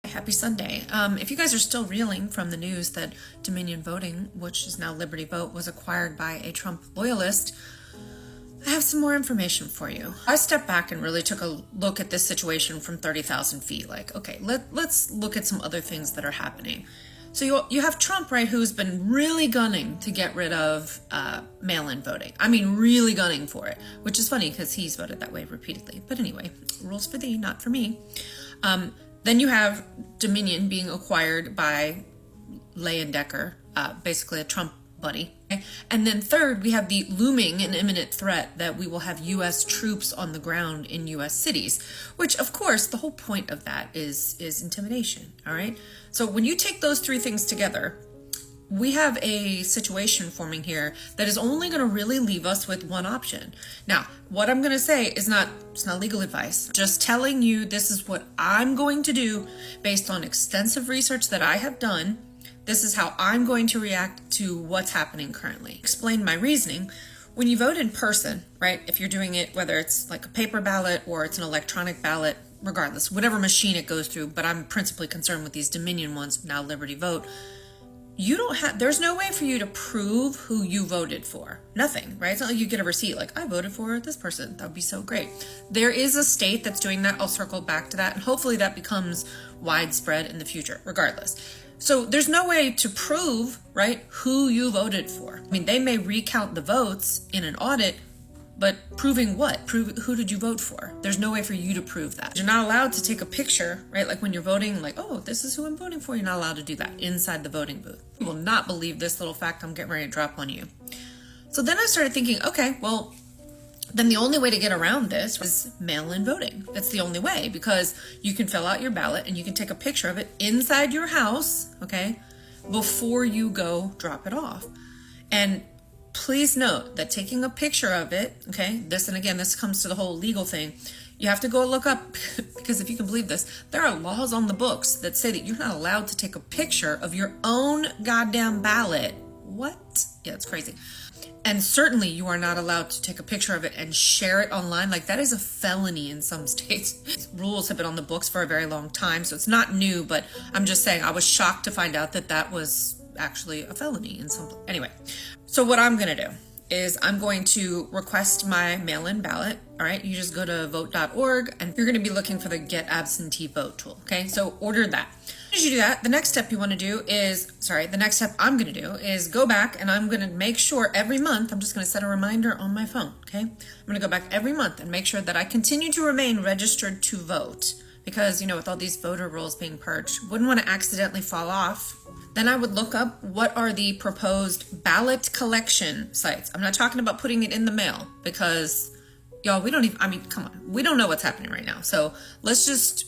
Happy Sunday. If you guys are still reeling from the news that Dominion Voting, which is now Liberty Vote, was acquired by a Trump loyalist, I have some more information for you. I stepped back and really took a look at this situation from 30,000 feet. Like, okay, let's look at some other things that are happening. So you have Trump, right, who's been really gunning to get rid of mail-in voting. I mean, really gunning for it, which is funny because he's voted that way repeatedly. But anyway, rules for thee, not for me. Then you have Dominion being acquired by Leyendecker, basically a Trump buddy. Okay? And then third, we have the looming and imminent threat that we will have U.S. troops on the ground in U.S. cities, which, of course, the whole point of that is intimidation, all right? So when you take those three things together, we have a situation forming here that is only going to really leave us with one option. Now, what I'm going to say is it's not legal advice. Just telling you this is what I'm going to do based on extensive research that I have done. This is how I'm going to react to what's happening currently. Explain my reasoning. When you vote in person, right, if you're doing it, whether it's like a paper ballot or it's an electronic ballot, regardless, whatever machine it goes through, but I'm principally concerned with these Dominion ones, now Liberty Vote, there's no way for you to prove who you voted for. Nothing, right? It's not like you get a receipt like, I voted for this person. That would be so great. There is a state that's doing that. I'll circle back to that. And hopefully that becomes widespread in the future, regardless. So there's no way to prove, right, who you voted for. I mean, they may recount the votes in an audit, but proving what? Prove who did you vote for? There's no way for you to prove that. You're not allowed to take a picture, right? Like when you're voting, like, oh, this is who I'm voting for. You're not allowed to do that inside the voting booth. You will not believe this little fact I'm getting ready to drop on you. So then I started thinking, okay, well, then the only way to get around this is mail-in voting. That's the only way, because you can fill out your ballot and you can take a picture of it inside your house, okay, before you go drop it off. And please note that taking a picture of it, okay, this comes to the whole legal thing. You have to go look up, because if you can believe this, there are laws on the books that say that you're not allowed to take a picture of your own goddamn ballot. What? Yeah, it's crazy. And certainly you are not allowed to take a picture of it and share it online. Like, that is a felony in some states. Rules have been on the books for a very long time, so it's not new, but I'm just saying I was shocked to find out that was actually a felony in some. Anyway, so what I'm going to do is I'm going to request my mail-in ballot. All right, you just go to vote.org and you're going to be looking for the Get Absentee Vote tool. Okay, so order that. As you do that, the next step I'm going to do is go back and I'm going to make sure every month, I'm just going to set a reminder on my phone. Okay, I'm going to go back every month and make sure that I continue to remain registered to vote, because, with all these voter rolls being purged, wouldn't want to accidentally fall off. Then I would look up what are the proposed ballot collection sites. I'm not talking about putting it in the mail, because y'all, come on, we don't know what's happening right now. So let's just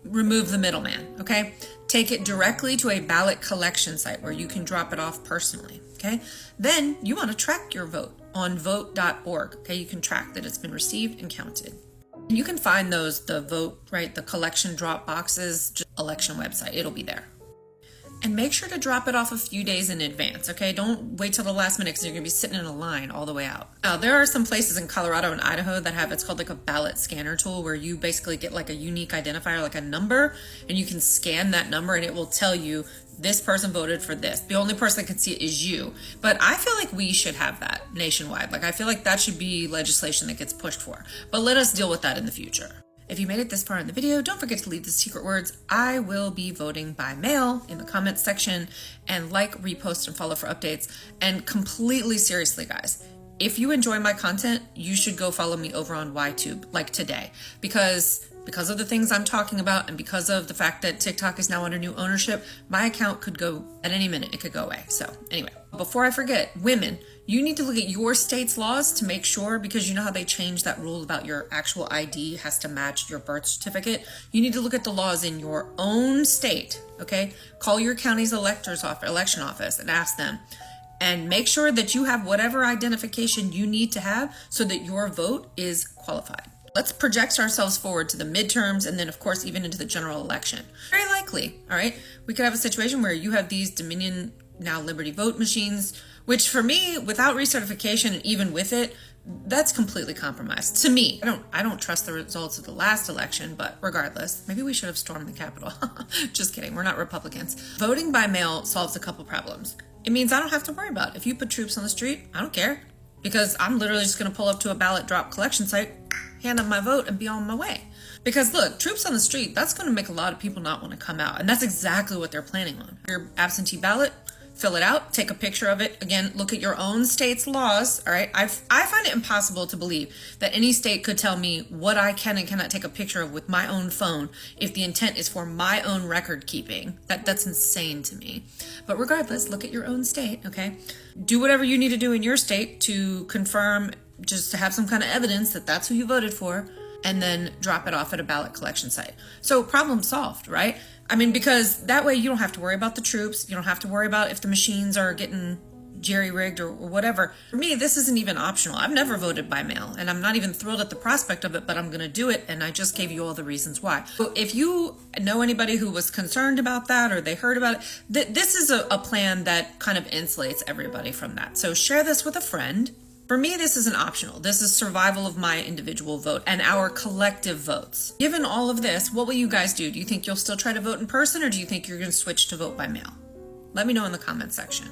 remove the middleman, okay? Take it directly to a ballot collection site where you can drop it off personally, okay? Then you want to track your vote on vote.org, okay? You can track that it's been received and counted. And you can find the collection drop boxes, just election website, it'll be there. And make sure to drop it off a few days in advance, okay? Don't wait till the last minute, because you're going to be sitting in a line all the way out. Now, there are some places in Colorado and Idaho that have, it's called like a ballot scanner tool, where you basically get like a unique identifier, like a number, and you can scan that number and it will tell you this person voted for this. The only person that can see it is you. But I feel like we should have that nationwide. Like, I feel like that should be legislation that gets pushed for. But let us deal with that in the future. If you made it this far in the video, don't forget to leave the secret words. I will be voting by mail in the comments section, and like, repost, and follow for updates. And completely seriously, guys, if you enjoy my content, you should go follow me over on YTube, like today, because of the things I'm talking about, and because of the fact that TikTok is now under new ownership, my account could go at any minute. It could go away. So anyway, before I forget, women, you need to look at your state's laws to make sure, because you know how they changed that rule about your actual ID has to match your birth certificate. You need to look at the laws in your own state, okay? Call your county's election office and ask them, and make sure that you have whatever identification you need to have so that your vote is qualified. Let's project ourselves forward to the midterms, and then, of course, even into the general election. Very likely, all right, we could have a situation where you have these Dominion, now Liberty Vote machines, which for me, without recertification and even with it, that's completely compromised to me. I don't trust the results of the last election, but regardless, maybe we should have stormed the Capitol. Just kidding. We're not Republicans. Voting by mail solves a couple problems. It means I don't have to worry about it. If you put troops on the street, I don't care, because I'm literally just going to pull up to a ballot drop collection site, hand up my vote, and be on my way. Because look, troops on the street, that's going to make a lot of people not want to come out. And that's exactly what they're planning on. Your absentee ballot, fill it out, take a picture of it. Again, look at your own state's laws, all right? I find it impossible to believe that any state could tell me what I can and cannot take a picture of with my own phone if the intent is for my own record keeping. That's insane to me. But regardless, look at your own state, okay? Do whatever you need to do in your state to confirm, just to have some kind of evidence that that's who you voted for, and then drop it off at a ballot collection site. So problem solved, right? I mean, because that way you don't have to worry about the troops. You don't have to worry about if the machines are getting jerry-rigged or whatever. For me, this isn't even optional. I've never voted by mail, and I'm not even thrilled at the prospect of it, but I'm going to do it, and I just gave you all the reasons why. So if you know anybody who was concerned about that or they heard about it, this is a plan that kind of insulates everybody from that. So share this with a friend. For me, this isn't optional. This is survival of my individual vote and our collective votes. Given all of this, what will you guys do? Do you think you'll still try to vote in person, or do you think you're going to switch to vote by mail? Let me know in the comments section.